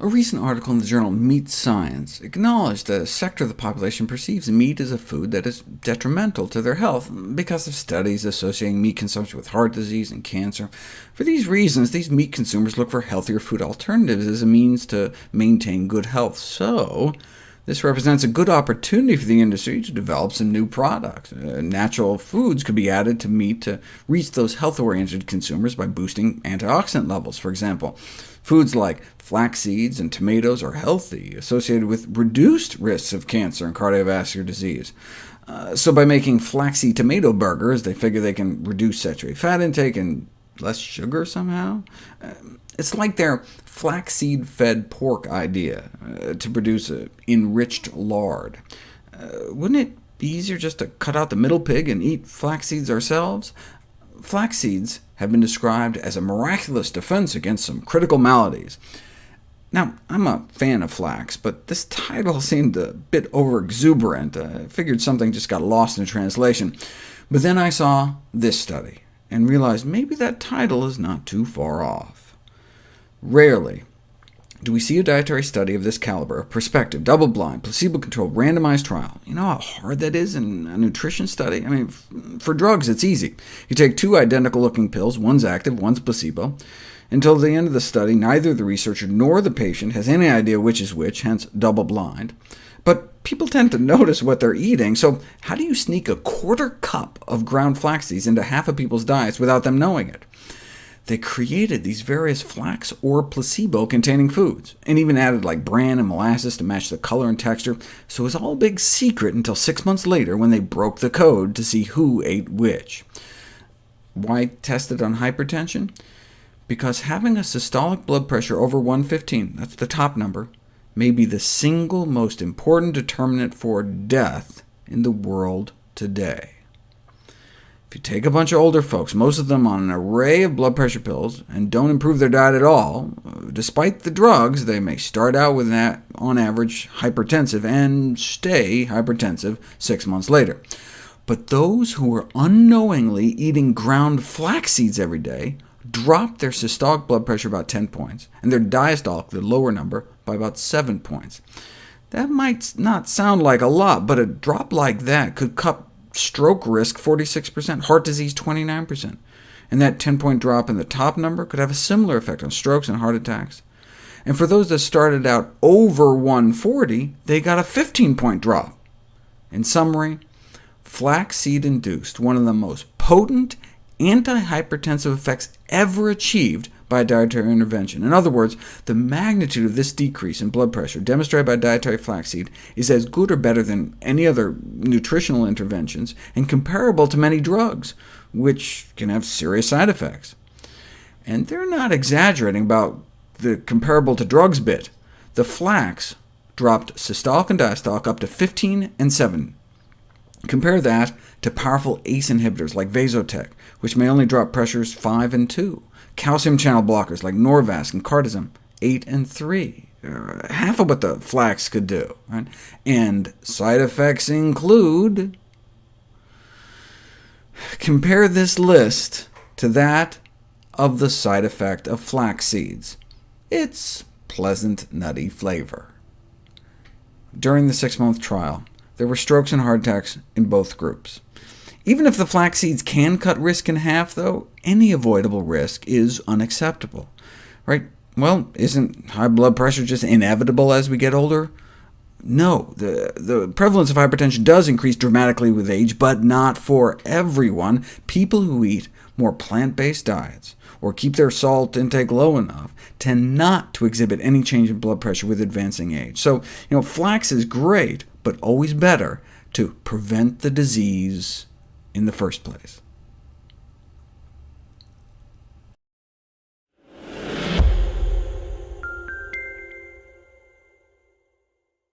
A recent article in the journal Meat Science acknowledged that a sector of the population perceives meat as a food that is detrimental to their health because of studies associating meat consumption with heart disease and cancer. For these reasons, these meat consumers look for healthier food alternatives as a means to maintain good health. So, this represents a good opportunity for the industry to develop some new products. Natural foods could be added to meat to reach those health-oriented consumers by boosting antioxidant levels, for example. Foods like flax seeds and tomatoes are healthy, associated with reduced risks of cancer and cardiovascular disease. So by making flaxseed tomato burgers, they figure they can reduce saturated fat intake and less sugar somehow? It's like their flaxseed-fed pork idea, to produce enriched lard. Wouldn't it be easier just to cut out the middle pig and eat flax seeds ourselves? Flax seeds have been described as a miraculous defense against some critical maladies. Now, I'm a fan of flax, but this title seemed a bit over-exuberant. I figured something just got lost in translation. But then I saw this study, and realized maybe that title is not too far off. Rarely do we see a dietary study of this caliber, a prospective, double-blind, placebo-controlled, randomized trial. You know how hard that is in a nutrition study? I mean, for drugs, it's easy. You take two identical-looking pills, one's active, one's placebo. Until the end of the study, neither the researcher nor the patient has any idea which is which, hence double-blind. But people tend to notice what they're eating, so how do you sneak a quarter cup of ground flax seeds into half of people's diets without them knowing it? They created these various flax or placebo-containing foods, and even added like bran and molasses to match the color and texture, so it was all a big secret until 6 months later when they broke the code to see who ate which. Why test it on hypertension? Because having a systolic blood pressure over 115, that's the top number, may be the single most important determinant for death in the world today. If you take a bunch of older folks, most of them on an array of blood pressure pills, and don't improve their diet at all, despite the drugs, they may start out with, on average, hypertensive, and stay hypertensive 6 months later. But those who are unknowingly eating ground flax seeds every day drop their systolic blood pressure about 10 points, and their diastolic, the lower number, by about 7 points. That might not sound like a lot, but a drop like that could cut stroke risk 46%, heart disease 29%, and that 10-point drop in the top number could have a similar effect on strokes and heart attacks. And for those that started out over 140, they got a 15-point drop. In summary, flaxseed-induced one of the most potent antihypertensive effects ever achieved by a dietary intervention. In other words, the magnitude of this decrease in blood pressure demonstrated by dietary flaxseed is as good or better than any other nutritional interventions, and comparable to many drugs, which can have serious side effects. And they're not exaggerating about the comparable to drugs bit. The flax dropped systolic and diastolic up to 15 and 7. Compare that to powerful ACE inhibitors like Vasotec, which may only drop pressures 5 and 2. Calcium channel blockers like Norvasc and Cardizem, 8 and 3, half of what the flax could do. Right? And side effects include— compare this list to that of the side effect of flax seeds. It's pleasant, nutty flavor. During the 6-month trial, there were strokes and heart attacks in both groups. Even if the flax seeds can cut risk in half, though, any avoidable risk is unacceptable. Right? Well, isn't high blood pressure just inevitable as we get older? No, the prevalence of hypertension does increase dramatically with age, but not for everyone. People who eat more plant-based diets, or keep their salt intake low enough, tend not to exhibit any change in blood pressure with advancing age. So, flax is great, but always better to prevent the disease in the first place.